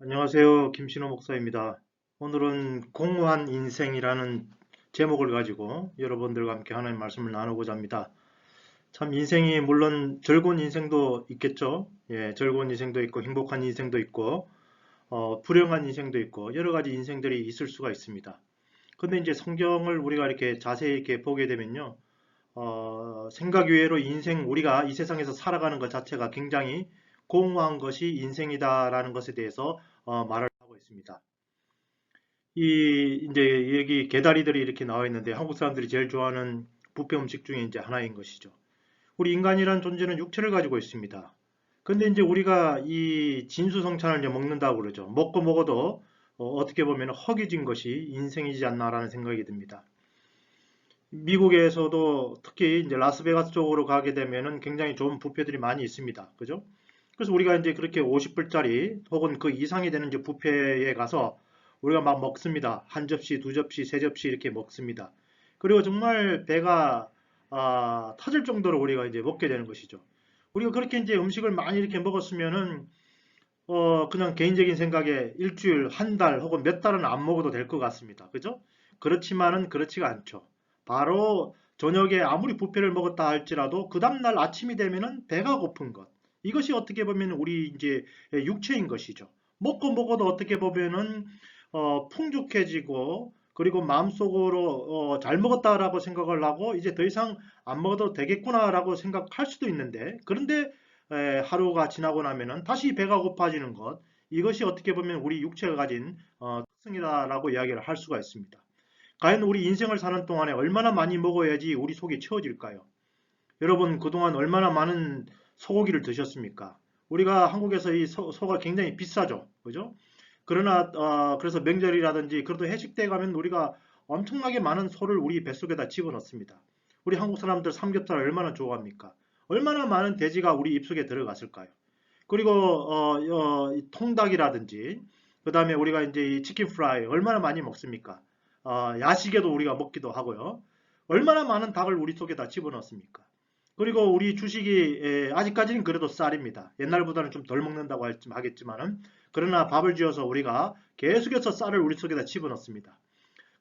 안녕하세요. 김신호 목사입니다. 오늘은 공허한 인생이라는 제목을 가지고 여러분들과 함께 하나님 말씀을 나누고자 합니다. 참 인생이 물론 즐거운 인생도 있겠죠. 예, 즐거운 인생도 있고 행복한 인생도 있고 불행한 인생도 있고 여러 가지 인생들이 있을 수가 있습니다. 근데 이제 성경을 우리가 이렇게 자세히 이렇게 보게 되면요. 생각 외로 인생 우리가 이 세상에서 살아가는 것 자체가 굉장히 공허한 것이 인생이다라는 것에 대해서 말을 하고 있습니다. 이 이제 여기 개다리들이 이렇게 나와 있는데 한국 사람들이 제일 좋아하는 뷔페 음식 중에 이제 하나인 것이죠. 우리 인간이란 존재는 육체를 가지고 있습니다. 근데 이제 우리가 이 진수성찬을 이제 먹는다고 그러죠. 먹고 먹어도 떻게 보면 허기진 것이 인생이지 않나라는 생각이 듭니다. 미국에서도 특히 이제 라스베가스 쪽으로 가게 되면은 굉장히 좋은 뷔페들이 많이 있습니다. 그죠? 그래서 우리가 이제 그렇게 50불짜리 혹은 그 이상이 되는 이제 뷔페에 가서 우리가 막 먹습니다. 한 접시, 두 접시, 세 접시 이렇게 먹습니다. 그리고 정말 배가 터질 정도로 우리가 이제 먹게 되는 것이죠. 우리가 그렇게 이제 음식을 많이 이렇게 먹었으면은 그냥 개인적인 생각에 일주일, 한 달 혹은 몇 달은 안 먹어도 될 것 같습니다. 그죠? 그렇지만은 그렇지가 않죠. 바로 저녁에 아무리 뷔페를 먹었다 할지라도 그 다음날 아침이 되면은 배가 고픈 것. 이것이 어떻게 보면 우리 이제 육체인 것이죠. 먹고 먹어도 어떻게 보면은 풍족해지고 그리고 마음속으로 잘 먹었다라고 생각을 하고 이제 더 이상 안 먹어도 되겠구나라고 생각할 수도 있는데 그런데 하루가 지나고 나면은 다시 배가 고파지는 것. 이것이 어떻게 보면 우리 육체가 가진 특성이다라고 이야기를 할 수가 있습니다. 과연 우리 인생을 사는 동안에 얼마나 많이 먹어야지 우리 속이 채워질까요? 여러분 그동안 얼마나 많은 소고기를 드셨습니까? 우리가 한국에서 이 소가 굉장히 비싸죠. 그죠? 그러나 그래서 명절이라든지 그래도 회식 때 가면 우리가 엄청나게 많은 소를 우리 뱃속에다 집어넣습니다. 우리 한국 사람들 삼겹살 얼마나 좋아합니까? 얼마나 많은 돼지가 우리 입속에 들어갔을까요? 그리고 통닭이라든지 그다음에 우리가 이제 이 치킨 프라이 얼마나 많이 먹습니까? 야식에도 우리가 먹기도 하고요. 얼마나 많은 닭을 우리 속에다 집어넣습니까? 그리고 우리 주식이 아직까지는 그래도 쌀입니다. 옛날보다는 좀 덜 먹는다고 하겠지만은 그러나 밥을 지어서 우리가 계속해서 쌀을 우리 속에다 집어넣습니다.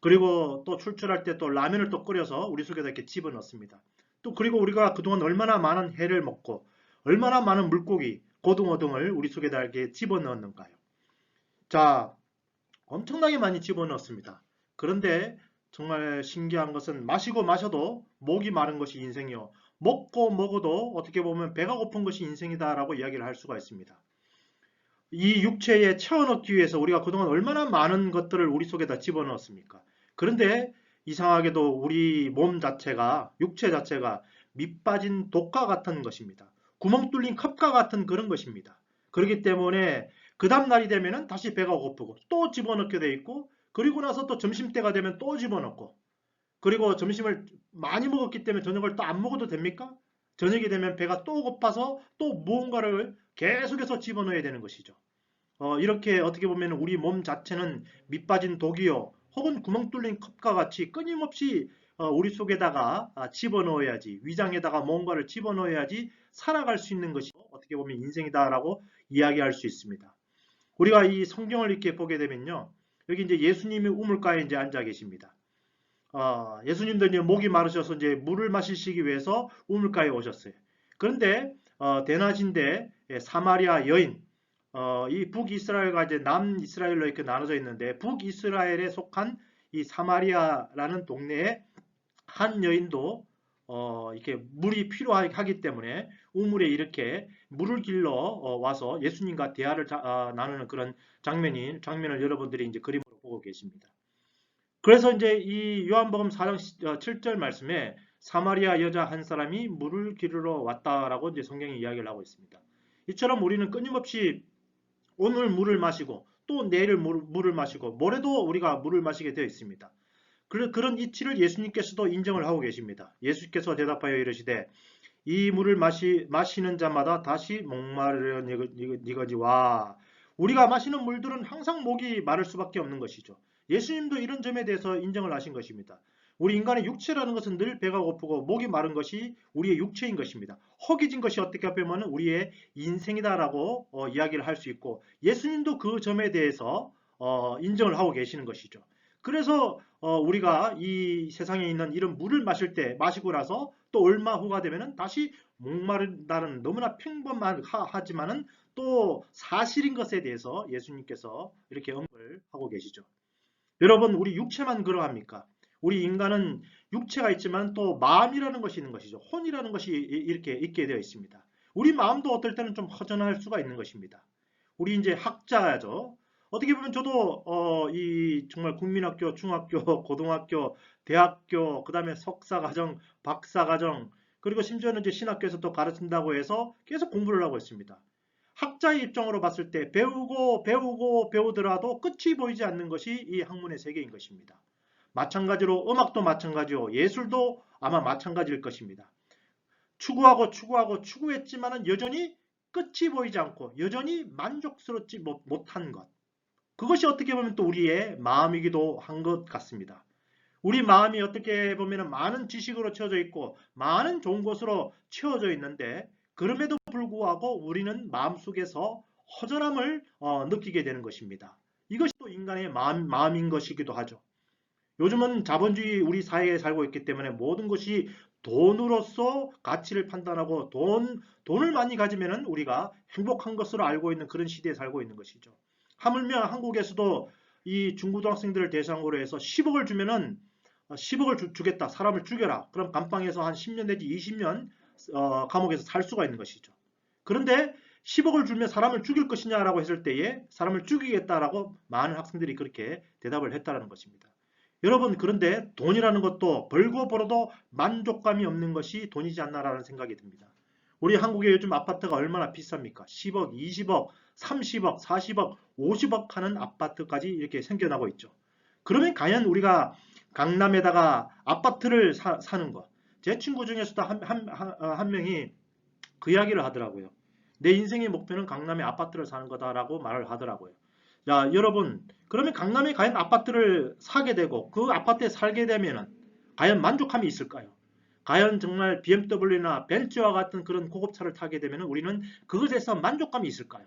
그리고 또 출출할 때 또 라면을 또 끓여서 우리 속에다 이렇게 집어넣습니다. 또 그리고 우리가 그동안 얼마나 많은 해를 먹고 얼마나 많은 물고기, 고등어 등을 우리 속에다 이렇게 집어넣었는가요? 자, 엄청나게 많이 집어넣었습니다. 그런데 정말 신기한 것은 마시고 마셔도 목이 마른 것이 인생이요. 먹고 먹어도 어떻게 보면 배가 고픈 것이 인생이다라고 이야기를 할 수가 있습니다. 이 육체에 채워넣기 위해서 우리가 그동안 얼마나 많은 것들을 우리 속에다 집어넣었습니까? 그런데 이상하게도 우리 몸 자체가, 육체 자체가 밑빠진 독과 같은 것입니다. 구멍 뚫린 컵과 같은 그런 것입니다. 그렇기 때문에 그 다음날이 되면 다시 배가 고프고 또 집어넣게 돼 있고 그리고 나서 또 점심때가 되면 또 집어넣고 그리고 점심을 많이 먹었기 때문에 저녁을 또 안 먹어도 됩니까? 저녁이 되면 배가 또 고파서 또 무언가를 계속해서 집어넣어야 되는 것이죠. 이렇게 어떻게 보면 우리 몸 자체는 밑빠진 독이요, 혹은 구멍 뚫린 컵과 같이 끊임없이 우리 속에다가 집어넣어야지, 위장에다가 뭔가를 집어넣어야지 살아갈 수 있는 것이 어떻게 보면 인생이다라고 이야기할 수 있습니다. 우리가 이 성경을 이렇게 보게 되면요, 여기 이제 예수님이 우물가에 이제 앉아 계십니다. 예수님도 이제 목이 마르셔서 이제 물을 마시기 위해서 우물가에 오셨어요. 그런데 대낮인데 사마리아 여인, 이 북이스라엘과 이제 남이스라엘로 이렇게 나눠져 있는데 북이스라엘에 속한 이 사마리아라는 동네에 한 여인도 이렇게 물이 필요하기 때문에 우물에 이렇게 물을 길러 와서 예수님과 대화를 나누는 그런 장면을 여러분들이 이제 그림으로 보고 계십니다. 그래서 이제 이 요한복음 4장 7절 말씀에 사마리아 여자 한 사람이 물을 기르러 왔다라고 이제 성경이 이야기를 하고 있습니다. 이처럼 우리는 끊임없이 오늘 물을 마시고 또 내일 물을 마시고 모레도 우리가 물을 마시게 되어 있습니다. 그런 이치를 예수님께서도 인정을 하고 계십니다. 예수께서 대답하여 이르시되 이 물을 마시는 자마다 다시 목마르려니거니와 우리가 마시는 물들은 항상 목이 마를 수밖에 없는 것이죠. 예수님도 이런 점에 대해서 인정을 하신 것입니다. 우리 인간의 육체라는 것은 늘 배가 고프고 목이 마른 것이 우리의 육체인 것입니다. 허기진 것이 어떻게 보면 우리의 인생이다라고 이야기를 할 수 있고 예수님도 그 점에 대해서 인정을 하고 계시는 것이죠. 그래서 우리가 이 세상에 있는 이런 물을 마실 때 마시고 나서 또 얼마 후가 되면은 다시 목마른다는 너무나 평범하지만은 또 사실인 것에 대해서 예수님께서 이렇게 언급을 하고 계시죠. 여러분, 우리 육체만 그러합니까? 우리 인간은 육체가 있지만 또 마음이라는 것이 있는 것이죠. 혼이라는 것이 이렇게 있게 되어 있습니다. 우리 마음도 어떨 때는 좀 허전할 수가 있는 것입니다. 우리 이제 학자죠. 어떻게 보면 저도 이 정말 국민학교, 중학교, 고등학교, 대학교, 그다음에 석사과정, 박사과정, 그리고 심지어는 이제 신학교에서 또 가르친다고 해서 계속 공부를 하고 있습니다. 학자의 입장으로 봤을 때 배우고 배우고 배우더라도 끝이 보이지 않는 것이 이 학문의 세계인 것입니다. 마찬가지로 음악도 마찬가지요. 예술도 아마 마찬가지일 것입니다. 추구하고 추구하고 추구했지만은 여전히 끝이 보이지 않고 여전히 만족스럽지 못한 것. 그것이 어떻게 보면 또 우리의 마음이기도 한 것 같습니다. 우리 마음이 어떻게 보면 많은 지식으로 채워져 있고 많은 좋은 것으로 채워져 있는데 그럼에도 불구하고 우리는 마음속에서 허전함을 느끼게 되는 것입니다. 이것이 또 인간의 마음인 것이기도 하죠. 요즘은 자본주의 우리 사회에 살고 있기 때문에 모든 것이 돈으로서 가치를 판단하고 돈을 많이 가지면 우리가 행복한 것으로 알고 있는 그런 시대에 살고 있는 것이죠. 하물며 한국에서도 이 중고등학생들을 대상으로 해서 10억을 주면은 10억을 주겠다. 사람을 죽여라. 그럼 감방에서 한 10년 내지 20년 감옥에서 살 수가 있는 것이죠. 그런데 10억을 주면 사람을 죽일 것이냐라고 했을 때에 사람을 죽이겠다라고 많은 학생들이 그렇게 대답을 했다는 것입니다. 여러분, 그런데 돈이라는 것도 벌고 벌어도 만족감이 없는 것이 돈이지 않나라는 생각이 듭니다. 우리 한국의 요즘 아파트가 얼마나 비쌉니까? 10억, 20억, 30억, 40억, 50억 하는 아파트까지 이렇게 생겨나고 있죠. 그러면 과연 우리가 강남에다가 아파트를 사는 것. 제 친구 중에서도 한 명이 그 이야기를 하더라고요. 내 인생의 목표는 강남에 아파트를 사는 거다라고 말을 하더라고요. 자, 여러분, 그러면 강남에 과연 아파트를 사게 되고 그 아파트에 살게 되면은 과연 만족함이 있을까요? 과연 정말 BMW나 벤츠와 같은 그런 고급차를 타게 되면 우리는 그것에서 만족감이 있을까요?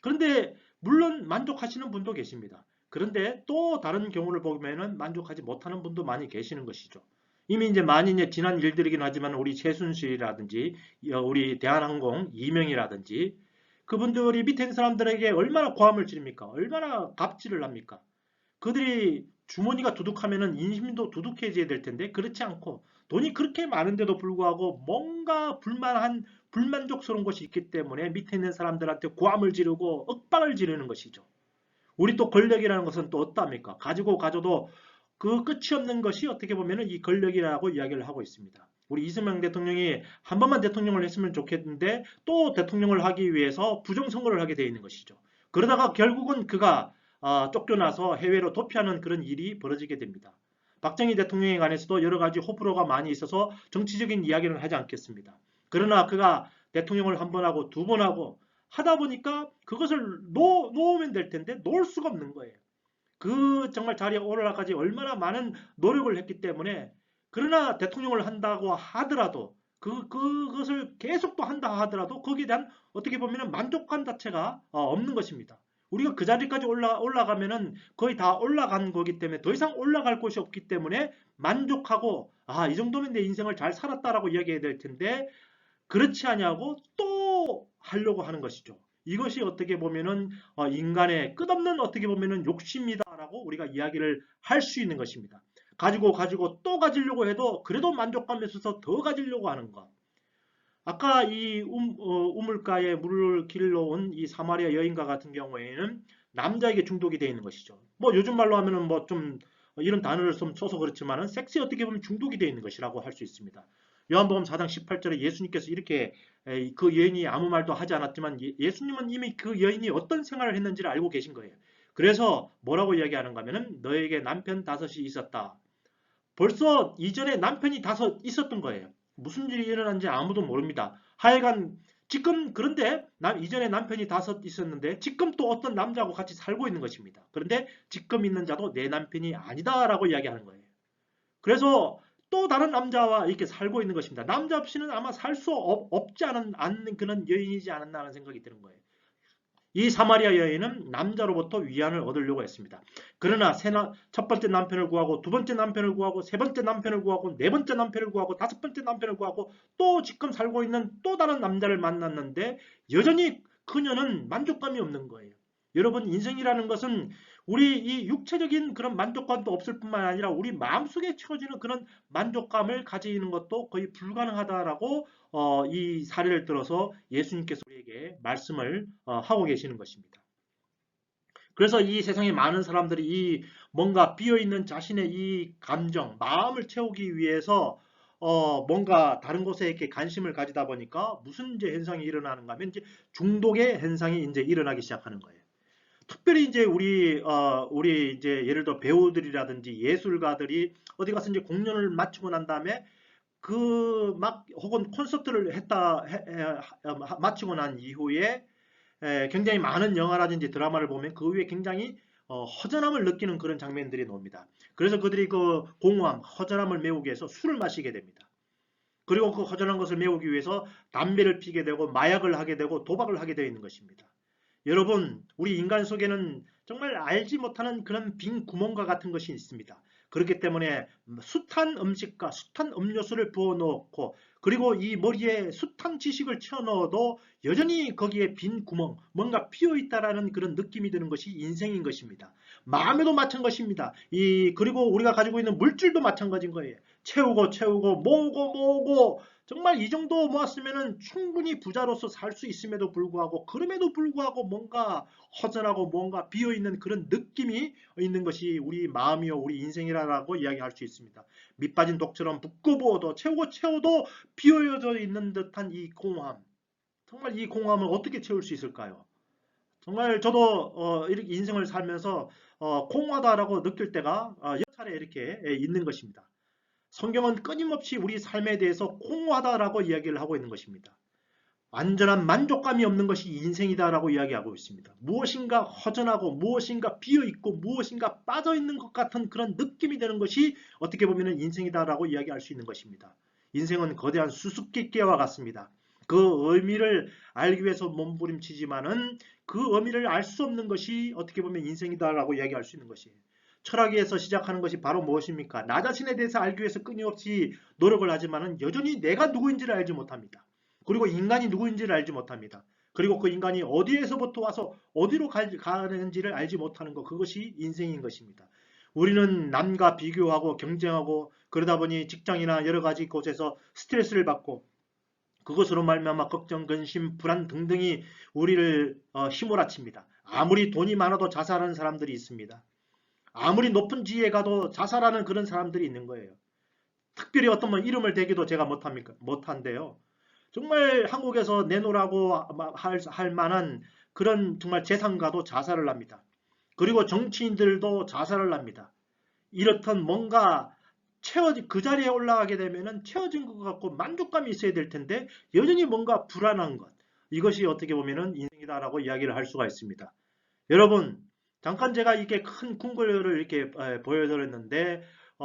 그런데 물론 만족하시는 분도 계십니다. 그런데 또 다른 경우를 보면은 만족하지 못하는 분도 많이 계시는 것이죠. 이미 이제 많이 이제 지난 일들이긴 하지만 우리 최순실이라든지 우리 대한항공 이명이라든지 그분들이 밑에 있는 사람들에게 얼마나 고함을 지릅니까? 얼마나 갑질을 합니까? 그들이 주머니가 두둑하면은 인심도 두둑해져야 될 텐데 그렇지 않고 돈이 그렇게 많은데도 불구하고 뭔가 불만족스러운 것이 있기 때문에 밑에 있는 사람들한테 고함을 지르고 윽박을 지르는 것이죠. 우리 또 권력이라는 것은 또 어떠합니까? 가지고 가져도 그 끝이 없는 것이 어떻게 보면 이 권력이라고 이야기를 하고 있습니다. 우리 이승만 대통령이 한 번만 대통령을 했으면 좋겠는데 또 대통령을 하기 위해서 부정선거를 하게 되어 있는 것이죠. 그러다가 결국은 그가 쫓겨나서 해외로 도피하는 그런 일이 벌어지게 됩니다. 박정희 대통령에 관해서도 여러 가지 호불호가 많이 있어서 정치적인 이야기는 하지 않겠습니다. 그러나 그가 대통령을 한 번 하고 두 번 하고 하다 보니까 그것을 놓으면 될 텐데 놓을 수가 없는 거예요. 그 정말 자리에 오르락까지 얼마나 많은 노력을 했기 때문에 그러나 대통령을 한다고 하더라도 그것을 계속 또 한다 하더라도 거기에 대한 어떻게 보면 만족감 자체가 없는 것입니다. 우리가 그 자리까지 올라가면은 거의 다 올라간 거기 때문에 더 이상 올라갈 곳이 없기 때문에 만족하고 이 정도면 내 인생을 잘 살았다라고 이야기해야 될 텐데 그렇지 아니하고 또 하려고 하는 것이죠. 이것이 어떻게 보면은 인간의 끝없는 어떻게 보면은 욕심이다라고 우리가 이야기를 할 수 있는 것입니다. 가지고 또 가지려고 해도 그래도 만족감이 있어서 더 가지려고 하는 것. 아까 이 우물가에 물을 길러 온 이 사마리아 여인과 같은 경우에는 남자에게 중독이 되어 있는 것이죠. 뭐 요즘 말로 하면은 뭐 좀 이런 단어를 좀 써서 그렇지만은 섹스에 어떻게 보면 중독이 되어 있는 것이라고 할 수 있습니다. 요한복음 4장 18절에 예수님께서 이렇게 그 여인이 아무 말도 하지 않았지만 예수님은 이미 그 여인이 어떤 생활을 했는지를 알고 계신 거예요. 그래서 뭐라고 이야기하는가 하면은 너에게 남편 5이 있었다. 벌써 이전에 남편이 5 있었던 거예요. 무슨 일이 일어난지 아무도 모릅니다. 하여간 지금 그런데 이전에 남편이 5 있었는데 지금 또 어떤 남자하고 같이 살고 있는 것입니다. 그런데 지금 있는 자도 내 남편이 아니다라고 이야기하는 거예요. 그래서 또 다른 남자와 이렇게 살고 있는 것입니다. 남자 없이는 아마 살 수 없지 않는 그런 여인이지 않았나 하는 생각이 드는 거예요. 이 사마리아 여인은 남자로부터 위안을 얻으려고 했습니다. 그러나 첫 번째 남편을 구하고 두 번째 남편을 구하고 세 번째 남편을 구하고 네 번째 남편을 구하고 다섯 번째 남편을 구하고 또 지금 살고 있는 또 다른 남자를 만났는데 여전히 그녀는 만족감이 없는 거예요. 여러분, 인생이라는 것은 우리 이 육체적인 그런 만족감도 없을 뿐만 아니라 우리 마음속에 채워지는 그런 만족감을 가지는 것도 거의 불가능하다라고 이 사례를 들어서 예수님께서 우리에게 말씀을 하고 계시는 것입니다. 그래서 이 세상에 많은 사람들이 이 뭔가 비어있는 자신의 이 감정, 마음을 채우기 위해서 뭔가 다른 곳에 이렇게 관심을 가지다 보니까 무슨 이제 현상이 일어나는가 하면 이제 중독의 현상이 이제 일어나기 시작하는 거예요. 특별히 이제 우리 이제 예를 들어 배우들이라든지 예술가들이 어디 가서 이제 공연을 마치고 난 다음에 그 막 혹은 콘서트를 마치고 난 이후에 굉장히 많은 영화라든지 드라마를 보면 그 후에 굉장히 허전함을 느끼는 그런 장면들이 나옵니다. 그래서 그들이 그 공허함, 허전함을 메우기 위해서 술을 마시게 됩니다. 그리고 그 허전한 것을 메우기 위해서 담배를 피게 되고 마약을 하게 되고 도박을 하게 되어 있는 것입니다. 여러분, 우리 인간 속에는 정말 알지 못하는 그런 빈 구멍과 같은 것이 있습니다. 그렇기 때문에 숱한 음식과 숱한 음료수를 부어놓고 그리고 이 머리에 숱한 지식을 채워넣어도 여전히 거기에 빈 구멍, 뭔가 비어있다라는 그런 느낌이 드는 것이 인생인 것입니다. 마음에도 마찬 것입니다. 그리고 우리가 가지고 있는 물질도 마찬가지인 거예요. 채우고 채우고 모으고 모으고 정말 이 정도 모았으면 충분히 부자로서 살 수 있음에도 불구하고 그럼에도 불구하고 뭔가 허전하고 뭔가 비어있는 그런 느낌이 있는 것이 우리 마음이요 우리 인생이라고 이야기할 수 있습니다. 밑 빠진 독처럼 붓고 부어도 채우고 채워도 비어져 있는 듯한 이 공허함. 정말 이 공허함을 어떻게 채울 수 있을까요? 정말 저도 이렇게 인생을 살면서 공허하다라고 느낄 때가 여러 차례 이렇게 있는 것입니다. 성경은 끊임없이 우리 삶에 대해서 공허하다라고 이야기를 하고 있는 것입니다. 완전한 만족감이 없는 것이 인생이다라고 이야기하고 있습니다. 무엇인가 허전하고 무엇인가 비어있고 무엇인가 빠져있는 것 같은 그런 느낌이 드는 것이 어떻게 보면 인생이다라고 이야기할 수 있는 것입니다. 인생은 거대한 수수께끼와 같습니다. 그 의미를 알기 위해서 몸부림치지만은 그 의미를 알 수 없는 것이 어떻게 보면 인생이다라고 이야기할 수 있는 것이에요. 철학에서 시작하는 것이 바로 무엇입니까? 나 자신에 대해서 알기 위해서 끊임없이 노력을 하지만은 여전히 내가 누구인지를 알지 못합니다. 그리고 인간이 누구인지를 알지 못합니다. 그리고 그 인간이 어디에서부터 와서 어디로 가는지를 알지 못하는 것, 그것이 인생인 것입니다. 우리는 남과 비교하고 경쟁하고 그러다 보니 직장이나 여러 가지 곳에서 스트레스를 받고 그것으로 말미암아 걱정, 근심, 불안 등등이 우리를 휘몰아칩니다. 아무리 돈이 많아도 자살하는 사람들이 있습니다. 아무리 높은 지위에 가도 자살하는 그런 사람들이 있는 거예요. 특별히 어떤 분 이름을 대기도 제가 못한데요. 정말 한국에서 내놓으라고 할 만한 그런 정말 재산가도 자살을 합니다. 그리고 정치인들도 자살을 합니다. 이렇던 뭔가 그 자리에 올라가게 되면 채워진 것 같고 만족감이 있어야 될 텐데 여전히 뭔가 불안한 것. 이것이 어떻게 보면 인생이다라고 이야기를 할 수가 있습니다. 여러분, 잠깐 제가 이렇게 큰 궁궐을 이렇게 보여드렸는데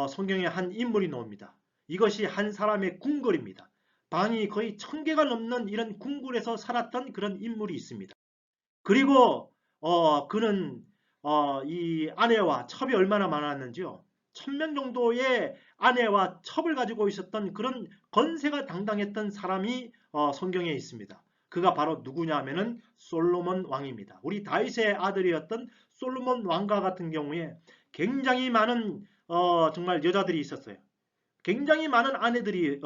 성경에 한 인물이 나옵니다. 이것이 한 사람의 궁궐입니다. 방이 거의 1000개가 넘는 이런 궁궐에서 살았던 그런 인물이 있습니다. 그리고 그는 이 아내와 첩이 얼마나 많았는지요. 1000명 정도의 아내와 첩을 가지고 있었던 그런 건세가 당당했던 사람이 성경에 있습니다. 그가 바로 누구냐 하면은 솔로몬 왕입니다. 우리 다윗의 아들이었던 솔로몬 왕과 같은 경우에 굉장히 많은 정말 여자들이 있었어요. 굉장히 많은 아내들이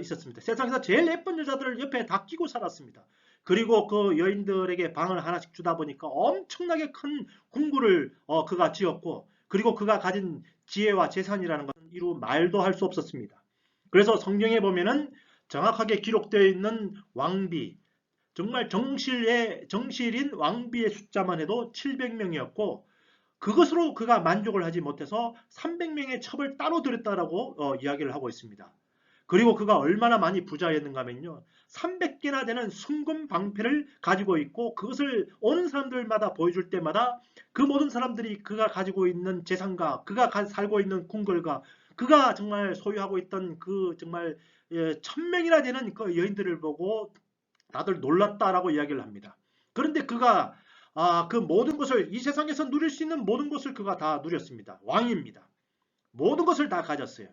있었습니다. 세상에서 제일 예쁜 여자들을 옆에 다 끼고 살았습니다. 그리고 그 여인들에게 방을 하나씩 주다 보니까 엄청나게 큰 궁궐을 그가 지었고 그리고 그가 가진 지혜와 재산이라는 것은 이루 말도 할 수 없었습니다. 그래서 성경에 보면은 정확하게 기록되어 있는 왕비, 정말 정실인 왕비의 숫자만 해도 700명이었고 그것으로 그가 만족을 하지 못해서 300명의 첩을 따로 들였다라고 이야기를 하고 있습니다. 그리고 그가 얼마나 많이 부자였는가 하면요. 300개나 되는 순금 방패를 가지고 있고 그것을 오는 사람들마다 보여줄 때마다 그 모든 사람들이 그가 가지고 있는 재산과 그가 살고 있는 궁궐과 그가 정말 소유하고 있던 그 정말 1000명이나 되는 그 여인들을 보고 다들 놀랐다라고 이야기를 합니다. 그런데 그가 그 모든 것을 이 세상에서 누릴 수 있는 모든 것을 그가 다 누렸습니다. 왕입니다. 모든 것을 다 가졌어요.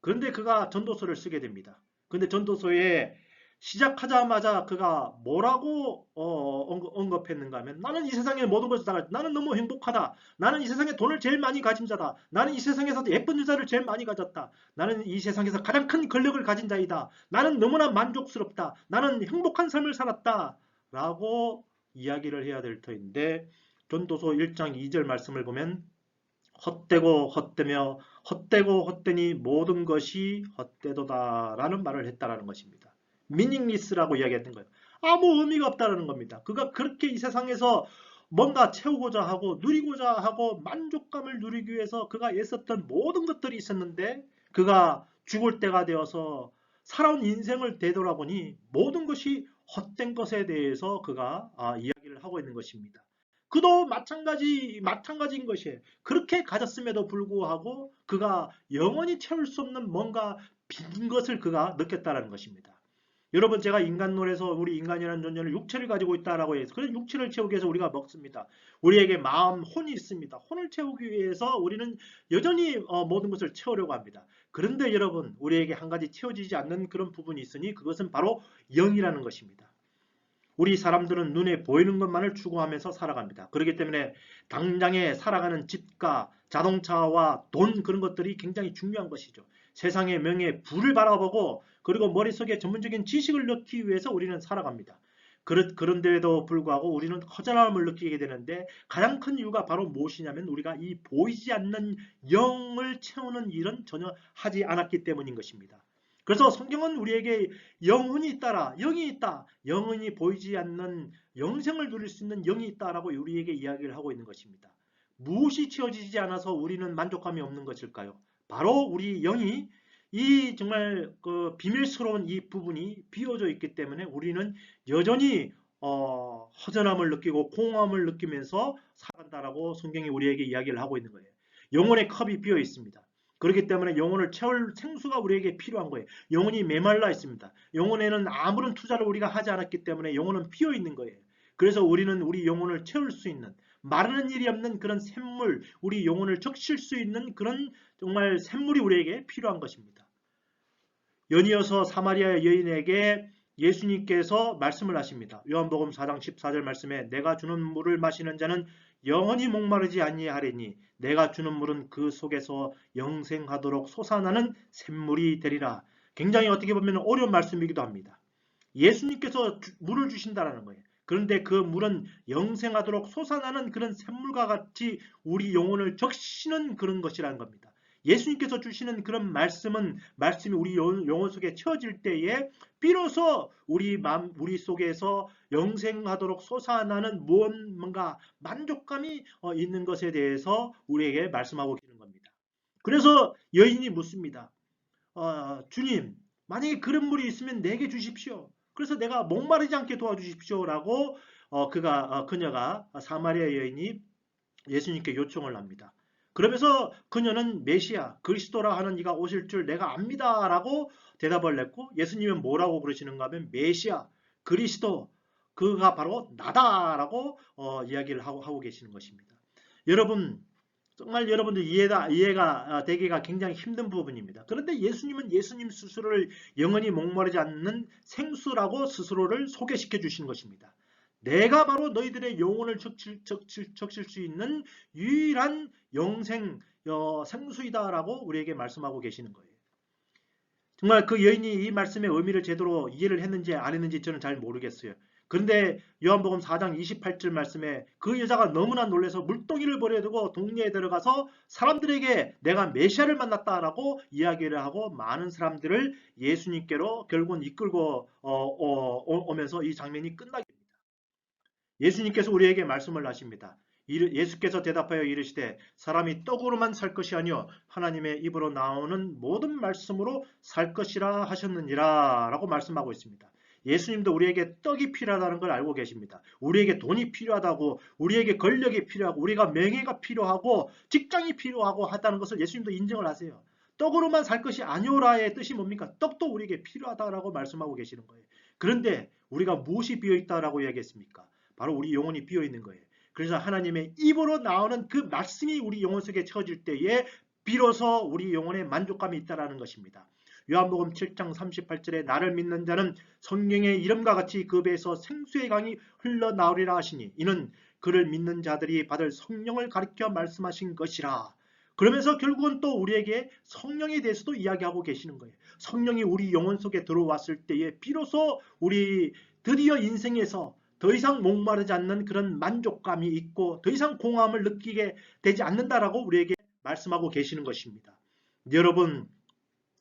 그런데 그가 전도서를 쓰게 됩니다. 그런데 전도서에 시작하자마자 그가 뭐라고 언급했는가 하면 나는 이 세상의 모든 것을 다 가졌다. 나는 너무 행복하다. 나는 이 세상에 돈을 제일 많이 가진 자다. 나는 이 세상에서 예쁜 여자를 제일 많이 가졌다. 나는 이 세상에서 가장 큰 권력을 가진 자이다. 나는 너무나 만족스럽다. 나는 행복한 삶을 살았다. 라고 이야기를 해야 될 터인데 전도서 1장 2절 말씀을 보면 헛되고 헛되며 헛되고 헛되니 모든 것이 헛되도다 라는 말을 했다라는 것입니다. 미닝리스라고 이야기했던 거예요. 아무 의미가 없다라는 겁니다. 그가 그렇게 이 세상에서 뭔가 채우고자 하고 누리고자 하고 만족감을 누리기 위해서 그가 애썼던 모든 것들이 있었는데 그가 죽을 때가 되어서 살아온 인생을 되돌아보니 모든 것이 헛된 것에 대해서 그가 이야기를 하고 있는 것입니다. 그도 마찬가지인 것이에요. 그렇게 가졌음에도 불구하고 그가 영원히 채울 수 없는 뭔가 빈 것을 그가 느꼈다는 것입니다. 여러분 제가 인간론에서 우리 인간이라는 존재는 육체를 가지고 있다라고 해서 그래서 육체를 채우기 위해서 우리가 먹습니다. 우리에게 마음, 혼이 있습니다. 혼을 채우기 위해서 우리는 여전히 모든 것을 채우려고 합니다. 그런데 여러분 우리에게 한 가지 채워지지 않는 그런 부분이 있으니 그것은 바로 영이라는 것입니다. 우리 사람들은 눈에 보이는 것만을 추구하면서 살아갑니다. 그렇기 때문에 당장에 살아가는 집과 자동차와 돈 그런 것들이 굉장히 중요한 것이죠. 세상의 명예, 부를 바라보고 그리고 머릿속에 전문적인 지식을 넣기 위해서 우리는 살아갑니다. 그런데도 불구하고 우리는 허전함을 느끼게 되는데 가장 큰 이유가 바로 무엇이냐면 우리가 이 보이지 않는 영을 채우는 일은 전혀 하지 않았기 때문인 것입니다. 그래서 성경은 우리에게 영혼이 있다라, 영이 있다, 영혼이 보이지 않는 영생을 누릴 수 있는 영이 있다라고 우리에게 이야기를 하고 있는 것입니다. 무엇이 채워지지 않아서 우리는 만족감이 없는 것일까요? 바로 우리 영이 이 정말 그 비밀스러운 이 부분이 비어져 있기 때문에 우리는 여전히 허전함을 느끼고 공허함을 느끼면서 살아간다라고 성경이 우리에게 이야기를 하고 있는 거예요. 영혼의 컵이 비어 있습니다. 그렇기 때문에 영혼을 채울 생수가 우리에게 필요한 거예요. 영혼이 메말라 있습니다. 영혼에는 아무런 투자를 우리가 하지 않았기 때문에 영혼은 비어 있는 거예요. 그래서 우리는 우리 영혼을 채울 수 있는 마르는 일이 없는 그런 샘물, 우리 영혼을 적실 수 있는 그런 정말 샘물이 우리에게 필요한 것입니다. 연이어서 사마리아 여인에게 예수님께서 말씀을 하십니다. 요한복음 4장 14절 말씀에 내가 주는 물을 마시는 자는 영원히 목마르지 아니하리니 내가 주는 물은 그 속에서 영생하도록 솟아나는 샘물이 되리라. 굉장히 어떻게 보면 어려운 말씀이기도 합니다. 예수님께서 물을 주신다는 거예요. 그런데 그 물은 영생하도록 솟아나는 그런 샘물과 같이 우리 영혼을 적시는 그런 것이라는 겁니다. 예수님께서 주시는 그런 말씀이 우리 영혼 속에 채워질 때에 비로소 우리 속에서 영생하도록 솟아나는 뭔가 만족감이 있는 것에 대해서 우리에게 말씀하고 계시는 겁니다. 그래서 여인이 묻습니다. 주님, 만약에 그런 물이 있으면 내게 주십시오. 그래서 내가 목마르지 않게 도와주십시오라고 그녀가 사마리아 여인이 예수님께 요청을 합니다. 그러면서 그녀는 메시아, 그리스도라 하는 이가 오실 줄 내가 압니다라고 대답을 했고 예수님은 뭐라고 그러시는가 하면 메시아, 그리스도, 그가 바로 나다라고 이야기를 하고 계시는 것입니다. 여러분, 정말 여러분들 이해가 되기가 굉장히 힘든 부분입니다. 그런데 예수님은 예수님 스스로를 영원히 목마르지 않는 생수라고 스스로를 소개시켜 주시는 것입니다. 내가 바로 너희들의 영혼을 적실 수 있는 유일한 영생 생수이다라고 우리에게 말씀하고 계시는 거예요. 정말 그 여인이 이 말씀의 의미를 제대로 이해를 했는지 안 했는지 저는 잘 모르겠어요. 그런데 요한복음 4장 28절 말씀에 그 여자가 너무나 놀라서 물동이를 버려두고 동네에 들어가서 사람들에게 내가 메시아를 만났다라고 이야기를 하고 많은 사람들을 예수님께로 결국은 이끌고 오면서 이 장면이 끝나게 됩니다. 예수님께서 우리에게 말씀을 하십니다. 예수께서 대답하여 이르시되 사람이 떡으로만 살 것이 아니요 하나님의 입으로 나오는 모든 말씀으로 살 것이라 하셨느니라 라고 말씀하고 있습니다. 예수님도 우리에게 떡이 필요하다는 걸 알고 계십니다. 우리에게 돈이 필요하다고, 우리에게 권력이 필요하고, 우리가 명예가 필요하고, 직장이 필요하고 하다는 것을 예수님도 인정을 하세요. 떡으로만 살 것이 아니오라의 뜻이 뭡니까? 떡도 우리에게 필요하다라고 말씀하고 계시는 거예요. 그런데 우리가 무엇이 비어있다라고 이야기했습니까? 바로 우리 영혼이 비어있는 거예요. 그래서 하나님의 입으로 나오는 그 말씀이 우리 영혼 속에 채워질 때에 비로소 우리 영혼에 만족감이 있다라는 것입니다. 요한복음 7장 38절에 나를 믿는 자는 성령의 이름과 같이 그 배에서 생수의 강이 흘러나오리라 하시니 이는 그를 믿는 자들이 받을 성령을 가리켜 말씀하신 것이라. 그러면서 결국은 또 우리에게 성령에 대해서도 이야기하고 계시는 거예요. 성령이 우리 영혼 속에 들어왔을 때에 비로소 우리 드디어 인생에서 더 이상 목마르지 않는 그런 만족감이 있고 더 이상 공허함을 느끼게 되지 않는다라고 우리에게 말씀하고 계시는 것입니다. 여러분,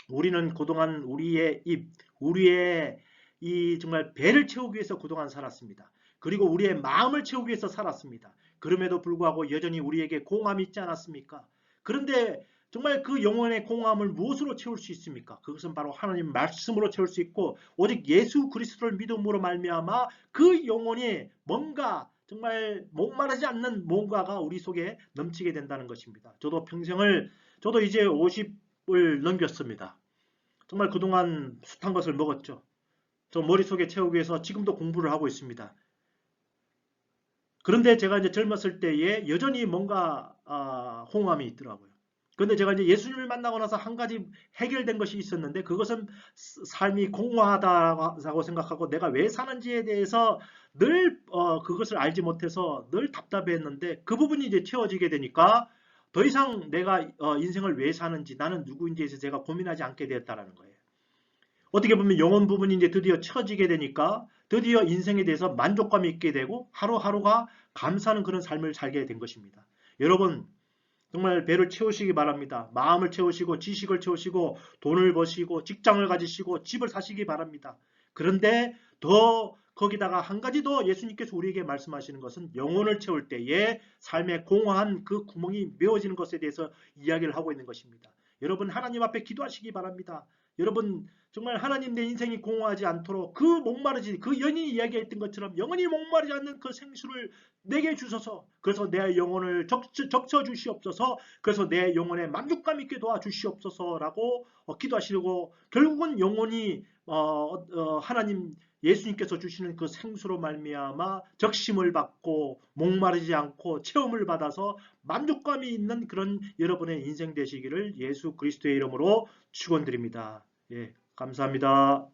우리는 그동안 우리의 입, 우리의 이 정말 배를 채우기 위해서 그동안 살았습니다. 그리고 우리의 마음을 채우기 위해서 살았습니다. 그럼에도 불구하고 여전히 우리에게 공허함이 있지 않았습니까? 그런데 정말 그 영혼의 공허함을 무엇으로 채울 수 있습니까? 그것은 바로 하나님 말씀으로 채울 수 있고 오직 예수 그리스도를 믿음으로 말미암아 그 영혼이 뭔가 정말 목마르지 않는 뭔가가 우리 속에 넘치게 된다는 것입니다. 저도 이제 50을 넘겼습니다. 정말 그동안 숱한 것을 먹었죠. 저 머릿속에 채우기 위해서 지금도 공부를 하고 있습니다. 그런데 제가 이제 젊었을 때에 여전히 뭔가 홍함이 있더라고요. 그런데 제가 이제 예수님을 만나고 나서 한 가지 해결된 것이 있었는데 그것은 삶이 공허하다고 생각하고 내가 왜 사는지에 대해서 늘 그것을 알지 못해서 늘 답답했는데 그 부분이 이제 채워지게 되니까 더 이상 내가 인생을 왜 사는지 나는 누구인지에 대해서 제가 고민하지 않게 되었다는 거예요. 어떻게 보면 영혼 부분이 이제 드디어 채워지게 되니까 드디어 인생에 대해서 만족감이 있게 되고 하루하루가 감사하는 그런 삶을 살게 된 것입니다. 여러분 정말 배를 채우시기 바랍니다. 마음을 채우시고 지식을 채우시고 돈을 버시고 직장을 가지시고 집을 사시기 바랍니다. 그런데 더 거기다가 한 가지 더 예수님께서 우리에게 말씀하시는 것은 영혼을 채울 때에 삶의 공허한 그 구멍이 메워지는 것에 대해서 이야기를 하고 있는 것입니다. 여러분 하나님 앞에 기도하시기 바랍니다. 여러분 정말 하나님 내 인생이 공허하지 않도록 그 목마르지 그 연인이 이야기했던 것처럼 영원히 목마르지 않는 그 생수를 내게 주소서. 그래서 내 영혼을 적셔 주시옵소서. 그래서 내 영혼에 만족감 있게 도와 주시옵소서라고 기도하시고 결국은 영혼이 하나님 예수님께서 주시는 그 생수로 말미암아 적심을 받고 목마르지 않고 체험을 받아서 만족감이 있는 그런 여러분의 인생 되시기를 예수 그리스도의 이름으로 축원드립니다. 예, 감사합니다.